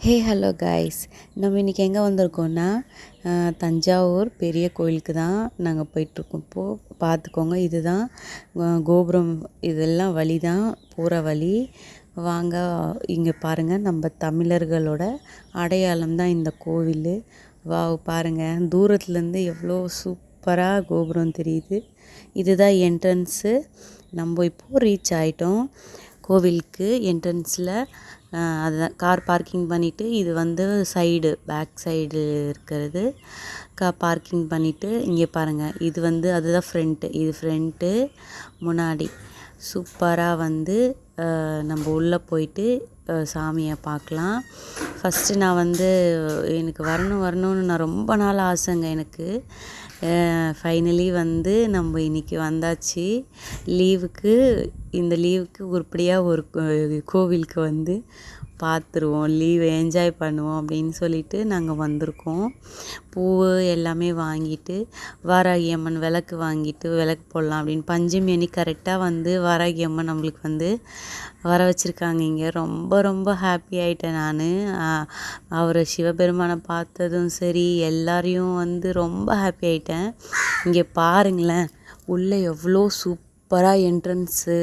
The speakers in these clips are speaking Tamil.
Hello guys. நம்ம இன்றைக்கி எங்கே வந்திருக்கோன்னா தஞ்சாவூர் பெரிய கோயிலுக்கு தான் நாங்கள் போயிட்டுருக்கோம். இப்போது பார்த்துக்கோங்க, இதுதான் கோபுரம். இதெல்லாம் வழி தான் போகிற வழி. வாங்க, இங்கே பாருங்கள், நம்ம தமிழர்களோட அடையாளம் தான் இந்த கோவில். பாருங்கள், தூரத்துலேருந்து எவ்வளோ சூப்பராக கோபுரம் தெரியுது. இதுதான் என்ட்ரன்ஸு. நம்ம இப்போது ரீச் ஆகிட்டோம் கோவிலுக்கு. என்ட்ரன்ஸில் அதுதான் கார் பார்க்கிங் பண்ணிவிட்டு, இது வந்து பேக் சைடு இருக்கிறது. பார்க்கிங் பண்ணிவிட்டு இங்கே பாருங்கள், இது வந்து அதுதான் ஃப்ரண்ட்டு. இது ஃப்ரண்ட்டு. முன்னாடி சூப்பராக வந்து நம்ம உள்ளே போயிட்டு சாமியை பார்க்கலாம். ஃபஸ்ட்டு நான் வந்து எனக்கு வரணும்னு நான் ரொம்ப நாள் ஆசைங்க எனக்கு. ஃபைனலி வந்து நம்ம இன்றைக்கி வந்தாச்சு லீவுக்கு. இந்த லீவுக்கு உருப்படியாக ஒரு கோவிலுக்கு வந்து பார்த்துருவோம், லீவை என்ஜாய் பண்ணுவோம் அப்படின்னு சொல்லிட்டு நாங்கள் வந்திருக்கோம். பூ எல்லாமே வாங்கிட்டு வாராகி அம்மன் விளக்கு வாங்கிட்டு விளக்கு போடலாம் அப்படின்னு பஞ்சமி அன்னைக்கு கரெக்டாக வந்து வாராகி அம்மன் நம்மளுக்கு வந்து வர வச்சுருக்காங்க இங்கே. ரொம்ப ரொம்ப ஹாப்பி ஆகிட்டேன் நான். அவர் சிவபெருமானை பார்த்ததும் சரி, எல்லாரையும் வந்து ரொம்ப ஹாப்பி ஆகிட்டேன். இங்கே பாருங்களேன், உள்ளே எவ்வளோ சூப்பராக என்ட்ரன்ஸு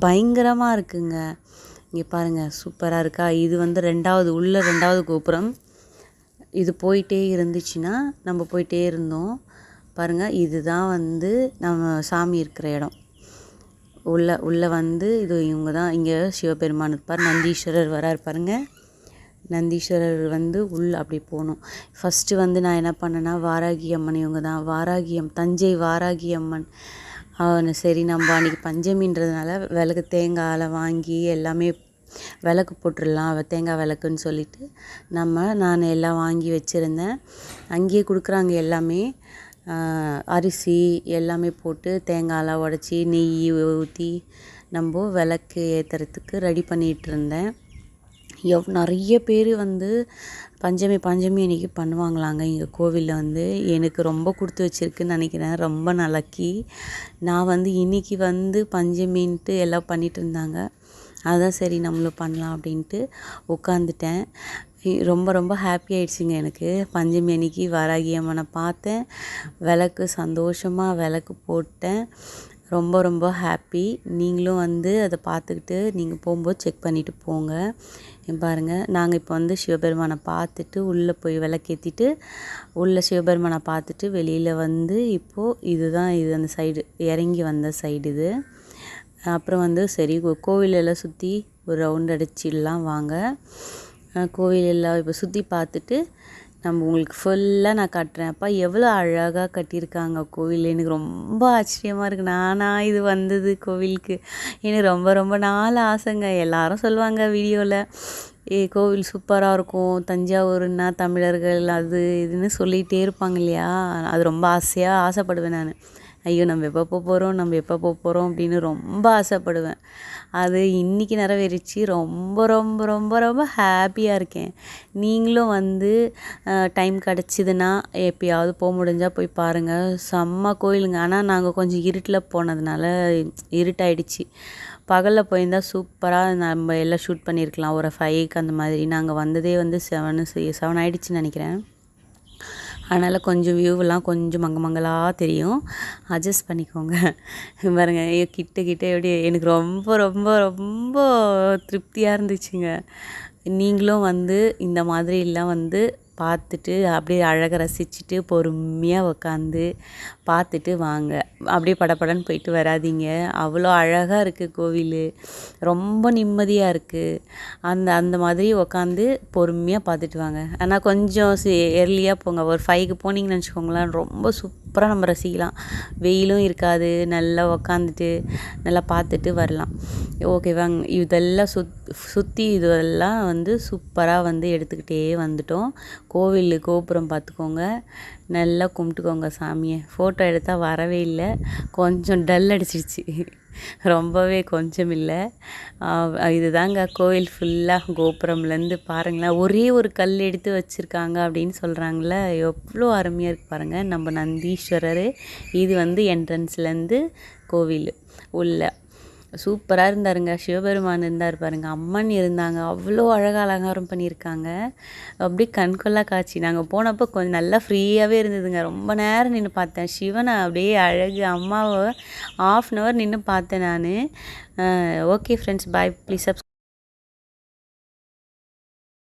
பயங்கரமாக இருக்குங்க. இங்கே பாருங்கள், சூப்பராக இருக்கா. இது வந்து ரெண்டாவது கோபுரம். இது போயிட்டே இருந்துச்சுன்னா நம்ம போயிட்டே இருந்தோம். பாருங்கள், இதுதான் வந்து நம்ம சாமி இருக்கிற இடம். உள்ளே வந்து இது இவங்க தான். இங்கே சிவபெருமான் இருப்பார், நந்தீஸ்வரர் வரார் பாருங்கள். நந்தீஸ்வரர் வந்து அப்படி போகணும். ஃபஸ்ட்டு வந்து நான் என்ன பண்ணேன்னா, வாராகி அம்மன் இவங்க தான் தஞ்சை வாராகி அம்மன். சரி, நம்ம அன்றைக்கி பஞ்சமின்றதுனால விளக்கு தேங்காயில் வாங்கி எல்லாமே விளக்கு போட்டுடலாம், தேங்காய் விளக்குன்னு சொல்லிட்டு நான் எல்லாம் வாங்கி வச்சுருந்தேன். அங்கேயே கொடுக்குறாங்க எல்லாமே. அரிசி எல்லாமே போட்டு தேங்காயெலாம் உடச்சி நெய் ஊற்றி நம்ம விளக்கு ஏற்றுறதுக்கு ரெடி பண்ணிகிட்டு இருந்தேன். நிறைய பேர் வந்து பஞ்சமி அன்றைக்கி பண்ணுவாங்களாங்க இங்கே கோவிலில் வந்து. எனக்கு ரொம்ப கொடுத்து வச்சுருக்குன்னு நினைக்கிறேன். ரொம்ப லக்கி. நான் வந்து இன்றைக்கி வந்து பஞ்சமின்ட்டு எல்லாம் பண்ணிகிட்டு இருந்தாங்க. அதுதான் சரி நம்மளும் பண்ணலாம் அப்படின்ட்டு உட்காந்துட்டேன். ரொம்ப ரொம்ப ஹாப்பி ஆகிடுச்சிங்க எனக்கு. பஞ்சமி அன்னைக்கு வாராகி அம்மனை பார்த்தேன், சந்தோஷமாக விளக்கு போட்டேன். ரொம்ப ரொம்ப ஹாப்பி. நீங்களும் வந்து அதை பார்த்துக்கிட்டு நீங்கள் போகும்போது செக் பண்ணிவிட்டு போங்க. பாருங்கள், நாங்கள் இப்போ வந்து சிவபெருமானை பார்த்துட்டு உள்ளே போய் விளக்கேற்றிட்டு உள்ளே சிவபெருமானை பார்த்துட்டு வெளியில் வந்து இப்போது இது அந்த சைடு இறங்கி வந்த சைடு இது. அப்புறம் வந்து சரி, கோவிலெல்லாம் சுற்றி ஒரு ரவுண்ட் அடிச்சிடலாம் வாங்க. கோவிலெல்லாம் இப்போ சுற்றி பார்த்துட்டு நம்ம உங்களுக்கு ஃபுல்லாக நான் காட்டுறேன். அப்பா எவ்வளோ அழகாக கட்டியிருக்காங்க கோவில். எனக்கு ரொம்ப ஆச்சரியமாக இருக்குது. நானாக இது வந்தது கோவிலுக்கு எனக்கு ரொம்ப ரொம்ப நாள் ஆசைங்க. எல்லாரும் சொல்லுவாங்க வீடியோவில், கோவில் சூப்பராக இருக்கும், தஞ்சாவூர்னா தமிழர்கள் அது இதுன்னு சொல்லிகிட்டே இருப்பாங்க இல்லையா. அது ரொம்ப ஆசைப்படுவேன் நான். ஐயோ, நம்ம எப்போ போகிறோம் அப்படின்னு ரொம்ப ஆசைப்படுவேன். அது இன்றைக்கி நிறைவேறிச்சு. ரொம்ப ரொம்ப ரொம்ப ரொம்ப ஹாப்பியாக இருக்கேன். நீங்களும் வந்து டைம் கிடச்சிதுன்னா எப்போயாவது போக முடிஞ்சால் போய் பாருங்கள். செம்ம கோயிலுங்க. ஆனால் நாங்கள் கொஞ்சம் இருட்டில் போனதுனால இருட்டாயிடுச்சு. பகலில் போயிருந்தால் சூப்பராக நம்ம எல்லாம் ஷூட் பண்ணியிருக்கலாம். ஒரு 5க்கு அந்த மாதிரி. நாங்கள் வந்ததே வந்து 7 ஆகிடுச்சின்னு நினைக்கிறேன். அதனால் கொஞ்சம் வியூவெல்லாம் கொஞ்சம் மங்களாக தெரியும், அட்ஜஸ்ட் பண்ணிக்கோங்க. பாருங்க, கிட்ட எப்படி எனக்கு ரொம்ப ரொம்ப ரொம்ப திருப்தியாக இருந்துச்சுங்க. நீங்களும் வந்து இந்த மாதிரிலாம் வந்து பார்த்துட்டு அப்படியே அழகாக ரசிச்சுட்டு பொறுமையாக உக்காந்து பார்த்துட்டு வாங்க. அப்படியே படப்படன்னு போயிட்டு வராதீங்க. அவ்வளோ அழகாக இருக்குது கோவில். ரொம்ப நிம்மதியாக இருக்குது. அந்த மாதிரி உக்காந்து பொறுமையாக பார்த்துட்டு வாங்க. ஆனால் கொஞ்சம் எர்லியாக போங்க. ஒரு 5க்கு போனீங்கன்னு வச்சுக்கோங்களேன், ரொம்ப சூப்பராக நம்ம ரசிக்கலாம். வெயிலும் இருக்காது, நல்லா உக்காந்துட்டு நல்லா பார்த்துட்டு வரலாம். ஓகேவாங்க. இதெல்லாம் சுற்றி இதெல்லாம் வந்து சூப்பராக வந்து எடுத்துக்கிட்டே வந்துட்டோம். கோவில் கோபுரம் பார்த்துக்கோங்க, நல்லா கும்பிட்டுக்கோங்க சாமியை. ஃபோட்டோ எடுத்தால் வரவே இல்லை, கொஞ்சம் டல் அடிச்சிடுச்சு. ரொம்பவே கொஞ்சம் இல்லை. இதுதாங்க கோவில் ஃபுல்லாக. கோபுரம்லேருந்து பாருங்களேன், ஒரே ஒரு கல் எடுத்து வச்சுருக்காங்க அப்படின்னு சொல்கிறாங்களே, எவ்வளோ அருமையாக இருக்குது பாருங்கள். நம்ம நந்தீஸ்வரர். இது வந்து என்ட்ரன்ஸ்லேருந்து கோவில் உள்ள சூப்பராக இருந்தாருங்க. சிவபெருமான் இருந்தார் பாருங்க, அம்மன் இருந்தாங்க. அவ்வளோ அழகாக அலங்காரம் பண்ணியிருக்காங்க. அப்படியே கண்கொள்ளா காட்சி. நாங்கள் போனப்போ கொஞ்சம் நல்லா ஃப்ரீயாகவே இருந்ததுங்க. ரொம்ப நேரம் நின்று பார்த்தேன். சிவனை அப்படியே அழகு, அம்மாவை ½ அன் ஹவர் நின்று பார்த்தேன் நான். Okay friends, bye. ப்ளீஸ்